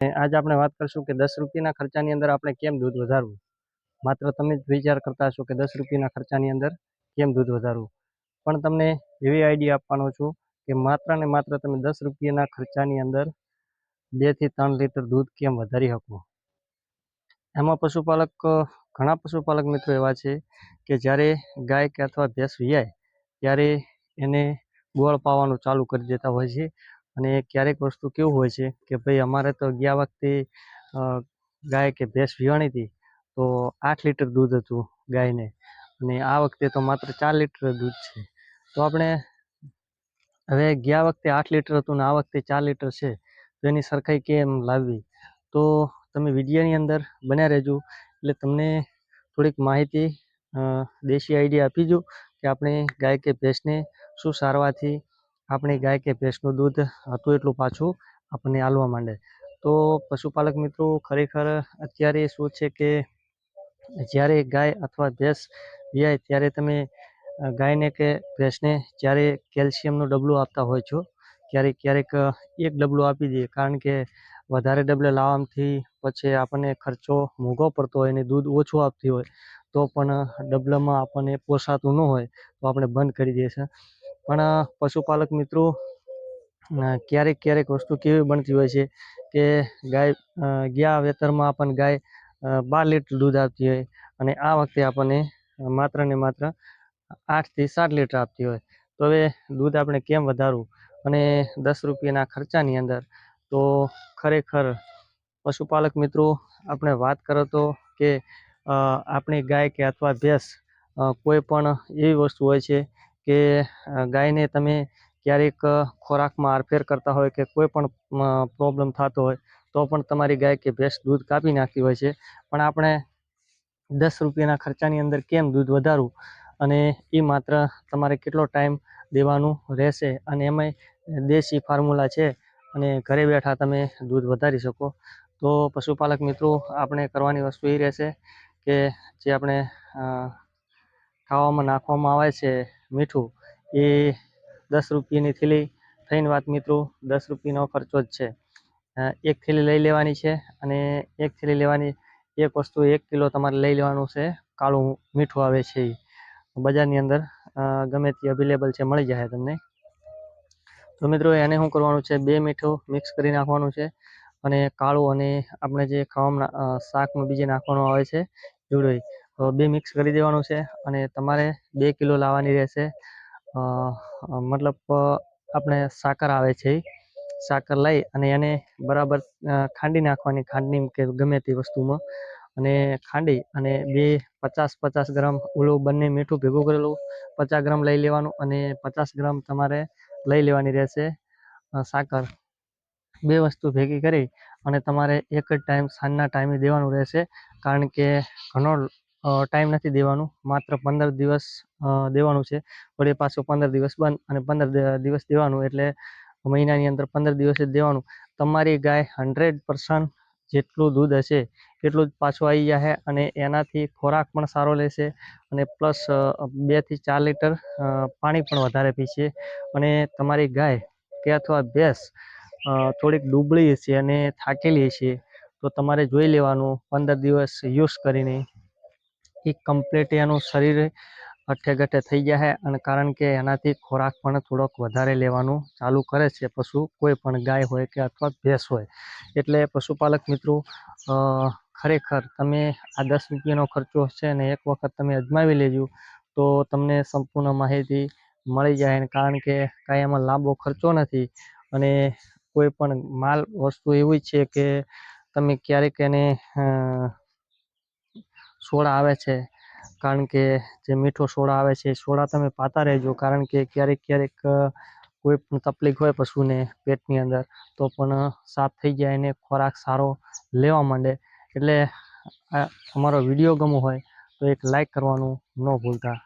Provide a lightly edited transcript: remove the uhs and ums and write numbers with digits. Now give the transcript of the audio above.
आज આપણે વાત કરશું કે 10 રૂપિયાના ખર્ચાની અંદર આપણે કેમ દૂધ વધારવું। માત્ર તમે જ વિચાર કરતા હશો કે 10 રૂપિયાના ખર્ચાની અંદર કેમ દૂધ વધારવું, પણ તમને એવી આઈડિયા આપવાનો છું કે માત્ર ને માત્ર તમે 10 રૂપિયાના ખર્ચાની અંદર 2 થી 3 લીટર દૂધ કેમ વધારી શકો। એમાં ઘણા પશુપાલક મિત્રો એવા છે કે જ્યારે ગાય કે અથવા ભેંસ વિયાય ત્યારે એને ગોળ પાવાનું ચાલુ કરી દેતા હોય છે। અને ક્યારેક વસ્તુ કેવું હોય છે કે ભાઈ અમારે તો ગયા વખતે ગાય કે ભેંસ વિયાણી હતી તો 8 લીટર દૂધ હતું ગાયને, અને આ વખતે તો માત્ર 4 લીટર દૂધ છે। તો આપણે હવે ગયા વખતે 8 લીટર હતું ને આ વખતે 4 લીટર છે, તો એની સરખાઈ કેમ લાવવી, તો તમે વિડીયોની અંદર બન્યા રહેજો, એટલે તમને થોડીક માહિતી દેશી આઈડિયા આપી દઉં કે આપણે ગાય કે ભેંસને શું સારવાથી આપણી ગાય કે ભેંસનું દૂધ હતું એટલું પાછું આપણને આલવા માંડે। તો પશુપાલક મિત્રો ખરેખર અત્યારે શું છે કે જ્યારે ગાય અથવા ભેંસ વિયાય ત્યારે તમે ગાયને કે ભેંસને જ્યારે કેલ્શિયમનું ડબલું આપતા હોય છો, ક્યારેક ક્યારેક એક ડબલું આપી દઈએ, કારણ કે વધારે ડબલે લાવવાથી પછી આપણને ખર્ચો મોંઘો પડતો હોય અને દૂધ ઓછું આપતી હોય તો પણ ડબલામાં આપણને પોસાતું ન હોય તો આપણે બંધ કરી દઈએ છીએ। પણ પશુપાલક મિત્રો ક્યારેક ક્યારેક વસ્તુ કેવી બનતી હોય છે કે ગાય ગયા વેતરમાં આપણને ગાય 12 લીટર દૂધ આપતી હોય અને આ વખતે આપણને માત્ર ને માત્ર 8 થી 7 લીટર આપતી હોય। તો હવે દૂધ આપણે કેમ વધારવું અને 10 રૂપિયાના ખર્ચાની અંદર, તો ખરેખર પશુપાલક મિત્રો આપણે વાત કરો તો કે આપણી ગાય કે અથવા ભેંસ કોઈ પણ એવી વસ્તુ હોય છે કે ગાયને તમે ક્યારેક ખોરાકમાં આરફેર કરતા હોય કે કોઈ પણ પ્રોબ્લેમ થતો હોય તો પણ તમારી ગાય કે ભેંસ દૂધ કાપી નાખતી હોય છે। પણ આપણે 10 રૂપિયાના ખર્ચાની અંદર કેમ દૂધ વધારવું અને એ માત્ર તમારે કેટલો ટાઈમ દેવાનું રહેશે, અને એમાંય દેશી ફોર્મ્યુલા છે અને ઘરે બેઠા તમે દૂધ વધારી શકો। તો પશુપાલક મિત્રો આપણે કરવાની વસ્તુ એ રહેશે કે જે આપણે ખાવામાં નાખવામાં આવે છે મીઠું, એ 10 રૂપિયાની થેલી થઈને વાત મિત્રો 10 રૂપિયાનો ખર્ચો જ છે। એક થેલી લઈ લેવાની છે અને એક થેલી લેવાની, એક વસ્તુ 1 કિલો તમારે લઈ લેવાનું છે, કાળું મીઠું આવે છે એ બજારની અંદર ગમે તે અવેલેબલ છે, મળી જાય તમને। તો મિત્રો એને શું કરવાનું છે, 2 મીઠું મિક્સ કરી નાખવાનું છે અને કાળું અને આપણે જે ખાવામાં શાકમાં બીજે નાખવાનું આવે છે જોડોઈ, તો 2 મિક્સ કરી દેવાનું છે અને તમારે 2 કિલો લાવવાની રહેશે। મતલબ આપણે સાકર આવે છે, સાકર લઈ અને એને બરાબર ખાંડી નાખવાની, ખાંડની કે ગમે તે વસ્તુમાં, અને ખાંડી અને 50 ગ્રામ ઓલું બંને મીઠું ભેગું કરેલું 50 ગ્રામ લઈ લેવાનું અને 50 ગ્રામ તમારે લઈ લેવાની રહેશે સાકર। 2 વસ્તુ ભેગી કરી અને તમારે એક જ ટાઈમ સાંજના ટાઈમે દેવાનું રહેશે, કારણ કે ઘણો ટાઈમ નથી દેવાનું, માત્ર 15 દિવસ દેવાનું છે, વળી પાછું 15 દિવસ બંધ અને 15 દિવસ દેવાનું, એટલે મહિનાની અંદર 15 દિવસ જ દેવાનું। તમારી ગાય 100% જેટલું દૂધ હશે એટલું જ પાછું આવી જશે અને એનાથી ખોરાક પણ સારો લેશે અને પ્લસ 2 થી 4 લીટર પાણી પણ વધારે પીશે। અને તમારી ગાય કે અથવા ભેંસ થોડીક ડૂબળી હશે અને થાકેલી હશે તો તમારે જોઈ લેવાનું 15 દિવસ યુઝ કરીને એ કમ્પ્લીટ એનું શરીર અઠે ગઠે થઈ જાય, અને કારણ કે એનાથી ખોરાક પણ થોડોક વધારે લેવાનું ચાલુ કરે છે પશુ, કોઈ પણ ગાય હોય કે અથવા ભેંસ હોય। એટલે પશુપાલક મિત્રો ખરેખર તમે આ 10 રૂપિયાનો ખર્ચો છે ને એક વખત તમે અજમાવી લેજો તો તમને સંપૂર્ણ માહિતી મળી જાય, કારણ કે કાંઈ એમાં લાંબો ખર્ચો નથી અને કોઈ પણ માલ વસ્તુ એવી છે કે તમે ક્યારેક એને સોડા આવે છે, કારણ કે જે મીઠો સોડા આવે છે સોડા તમે પાતા રહેજો, કારણ કે ક્યારેક ક્યારેક કોઈ પણ તકલીફ હોય પશુને પેટની અંદર તો પણ સાફ થઈ જાય અને ખોરાક સારો લેવા માંડે। એટલે અમારો વિડીયો ગમ્યો હોય તો એક લાઈક કરવાનું ન ભૂલતા।